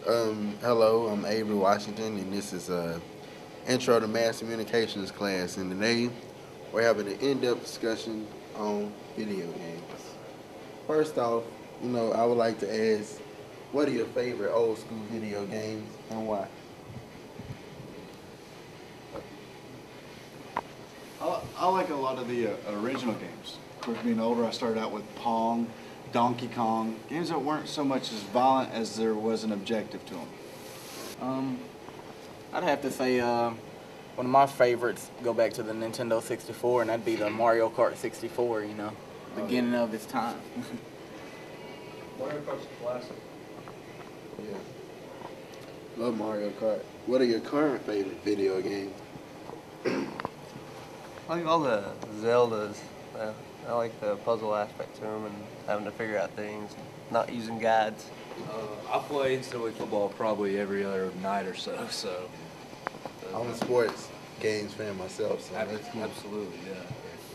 Hello, I'm Avery Washington, and this is Intro to Mass Communications class. And today we're having an in-depth discussion on video games. First off, I would like to ask, what are your favorite old school video games and why? I like a lot of the original games. Of course, being older, I started out with Pong, Donkey Kong, games that weren't so much as violent as there was an objective to them. I'd have to say one of my favorites go back to the Nintendo 64, and that'd be the Mario Kart 64, beginning of its time. Mario Kart's a classic. Yeah. Love Mario Kart. What are your current favorite video games? I like all the Zeldas. I like the puzzle aspect to them and having to figure out things, not using guides. I play instantly football probably every other night or so. I'm a sports games fan myself, so that's cool. Absolutely, yeah.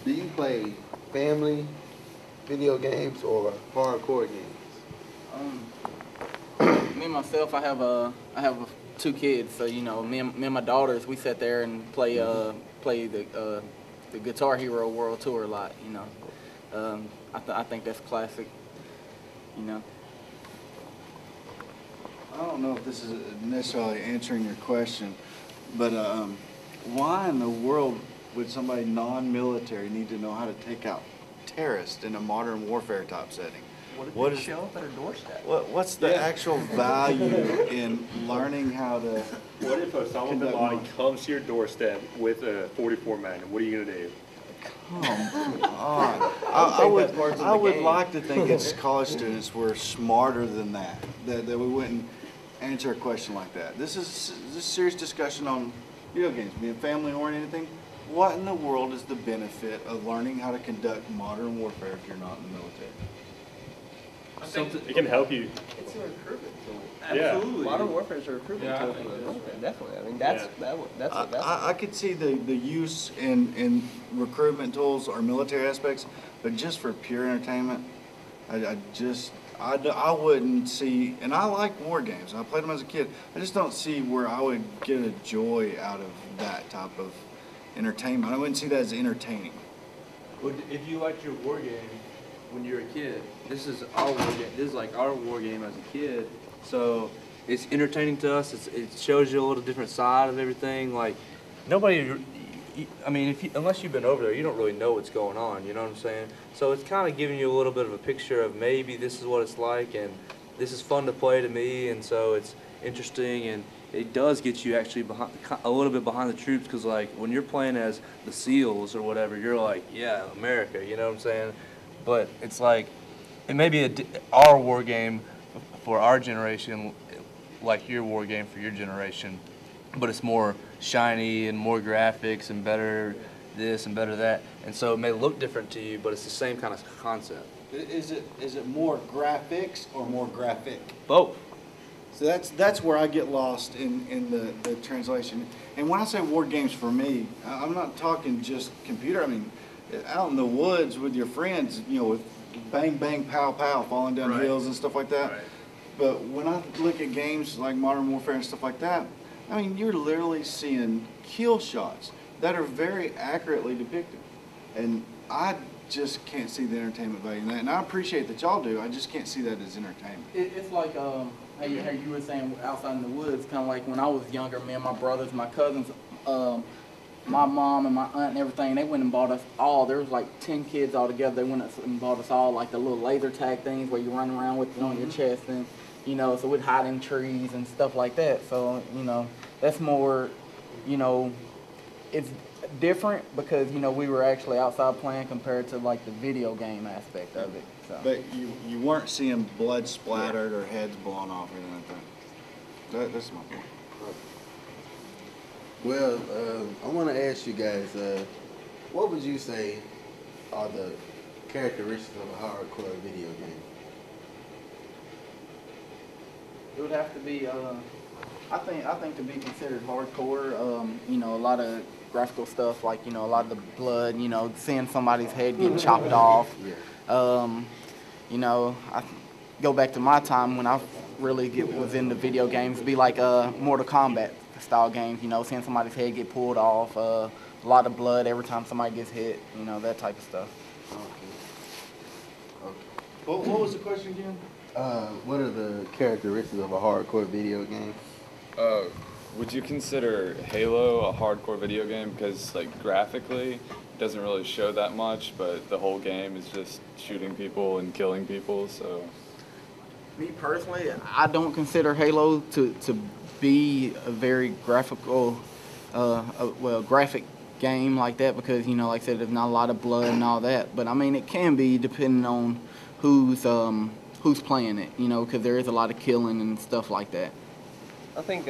Do you play family video games or hardcore games? Me and myself, I have two kids, so me and my daughters, we sit there and play the Guitar Hero World Tour a lot. I think that's classic. I don't know if this is necessarily answering your question, but why in the world would somebody non-military need to know how to take out terrorists in a modern warfare type setting? What if they show up at a doorstep? What's the actual value in learning how to? What if Osama bin Laden comes to your doorstep with a 44 Magnum? What are you gonna do? Come on. I would like to think it's college students were smarter than that we wouldn't answer a question like that. This is a serious discussion on video games, being family-oriented thing. What in the world is the benefit of learning how to conduct modern warfare if you're not in the military? It can help you. It's a recruitment tool. Absolutely. Modern warfare is a recruitment tool for the military. Definitely. I mean, that's what I could see the use in recruitment tools or military aspects, but just for pure entertainment, I wouldn't see, and I like war games. I played them as a kid. I just don't see where I would get a joy out of that type of entertainment. I wouldn't see that as entertaining. Well, if you liked your war game when you were a kid, this is our war game. This is like our war game as a kid. So it's entertaining to us. It shows you a little different side of everything. Like nobody, I mean, unless you've been over there, you don't really know what's going on. You know what I'm saying? So it's kind of giving you a little bit of a picture of maybe this is what it's like, and this is fun to play to me, and so it's interesting, and it does get you actually a little bit behind the troops, because like when you're playing as the SEALs or whatever, you're like, yeah, America. You know what I'm saying? But it's like, it may be our war game for our generation, like your war game for your generation, but it's more shiny and more graphics and better this and better that, and so it may look different to you, but it's the same kind of concept. Is it more graphics or more graphic? Both. So that's where I get lost in the translation. And when I say war games for me, I'm not talking just computer. I mean, out in the woods with your friends, with bang, bang, pow, pow, falling down hills and stuff like that. Right. But when I look at games like Modern Warfare and stuff like that, I mean, you're literally seeing kill shots that are very accurately depicted. And I just can't see the entertainment value in that. And I appreciate that y'all do. I just can't see that as entertainment. It's like how you were saying outside in the woods, kind of like when I was younger, me and my brothers, my cousins, my mom and my aunt and everything, they went and bought us all. There was like 10 kids all together. They went and bought us all like the little laser tag things where you run around with it on your chest, and so we'd hide in trees and stuff like that. So that's more, it's different because we were actually outside playing compared to like the video game aspect of it. So. But you weren't seeing blood splattered or heads blown off or anything like that. That's my point. Well, I want to ask you guys, what would you say are the characteristics of a hardcore video game? It would have to be, I think to be considered hardcore, a lot of graphical stuff, like, a lot of the blood, seeing somebody's head getting chopped off. I go back to my time when really was into video games. It'd be like Mortal Kombat style games, you know, seeing somebody's head get pulled off, a lot of blood every time somebody gets hit, you know, that type of stuff. Okay. What was the question again? What are the characteristics of a hardcore video game? Would you consider Halo a hardcore video game? Because like graphically, it doesn't really show that much, but the whole game is just shooting people and killing people. So, Me personally, I don't consider Halo to be a very graphical, graphic game like that because, you know, like I said, there's not a lot of blood and all that. But I mean, it can be depending on who's playing it, you know, because there is a lot of killing and stuff like that. I think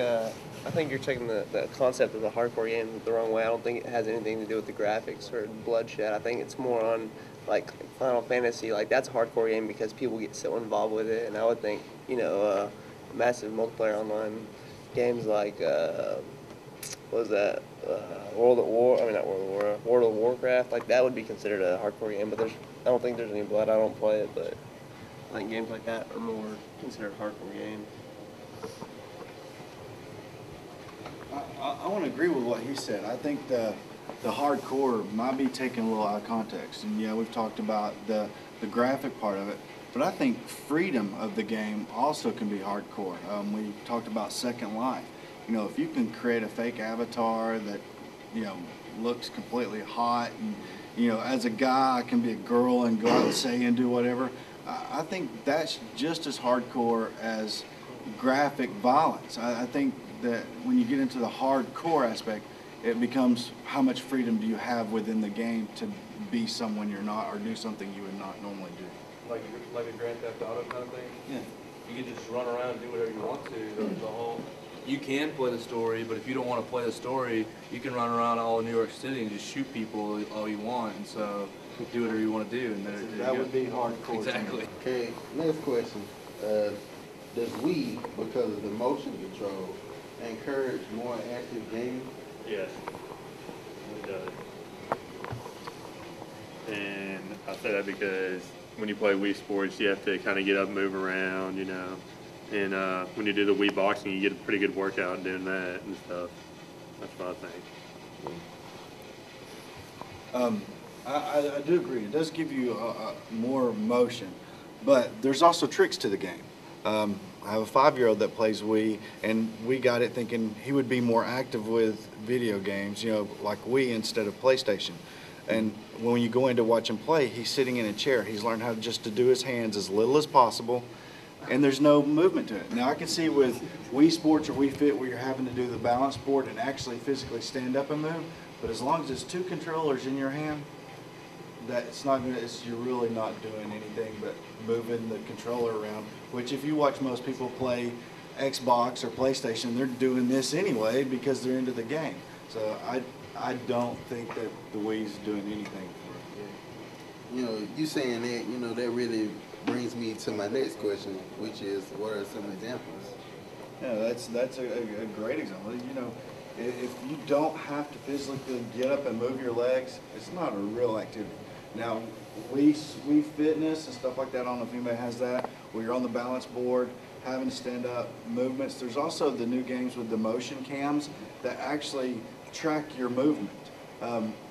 you're taking the concept of the hardcore game the wrong way. I don't think it has anything to do with the graphics or bloodshed. I think it's more on like Final Fantasy. Like that's a hardcore game because people get so involved with it. And I would think, you know, massive multiplayer online games like what was that? World of Warcraft. Like that would be considered a hardcore game. But I don't think there's any blood. I don't play it, but I think games like that are more considered hardcore games. I want to agree with what he said. I think the hardcore might be taken a little out of context. And yeah, we've talked about the graphic part of it. But I think freedom of the game also can be hardcore. We talked about Second Life. You know, if you can create a fake avatar that, you know, looks completely hot and, you know, as a guy I can be a girl and go out and say and do whatever. I think that's just as hardcore as graphic violence. I think that when you get into the hardcore aspect, it becomes how much freedom do you have within the game to be someone you're not or do something you would not normally do. Like a Grand Theft Auto kind of thing? Yeah. You can just run around and do whatever you want to. You can play the story, but if you don't want to play the story, you can run around all of New York City and just shoot people all you want, and so do whatever you want to do. And That would be hardcore. Exactly. Okay, next question. Does Wii, because of the motion control, encourage more active gaming? Yes, it does. And I say that because when you play Wii Sports, you have to kind of get up and move around, you know. And when you do the Wii Boxing, you get a pretty good workout doing that and stuff. That's what I think. I do agree. It does give you more motion, but there's also tricks to the game. I have a 5-year-old that plays Wii, and we got it thinking he would be more active with video games, you know, like Wii instead of PlayStation. And when you go in to watch him play, he's sitting in a chair. He's learned how just to do his hands as little as possible, and there's no movement to it. Now I can see with Wii Sports or Wii Fit where you're having to do the balance board and actually physically stand up and move, but as long as it's 2 controllers in your hand, that's not gonna, you're really not doing anything but moving the controller around, which if you watch most people play Xbox or PlayStation, they're doing this anyway because they're into the game. So I don't think that the Wii's doing anything for it. You know, you saying that, you know, that really brings me to my next question, which is, what are some examples? Yeah, that's a great example. You know, if you don't have to physically get up and move your legs, it's not a real activity. Now, Wii Fitness and stuff like that, I don't know if anybody has that, where you're on the balance board, having to stand up movements. There's also the new games with the motion cams that actually track your movement.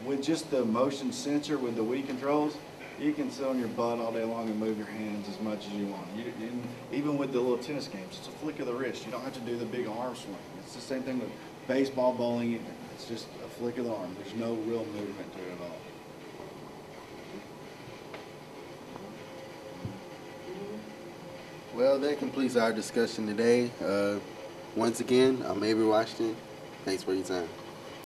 With just the motion sensor with the Wii controls, you can sit on your butt all day long and move your hands as much as you want. And even with the little tennis games, it's a flick of the wrist. You don't have to do the big arm swing. It's the same thing with baseball, bowling. It's just a flick of the arm. There's no real movement to it at all. Well, that completes our discussion today. Once again, I'm Avery Washington. Thanks for your time.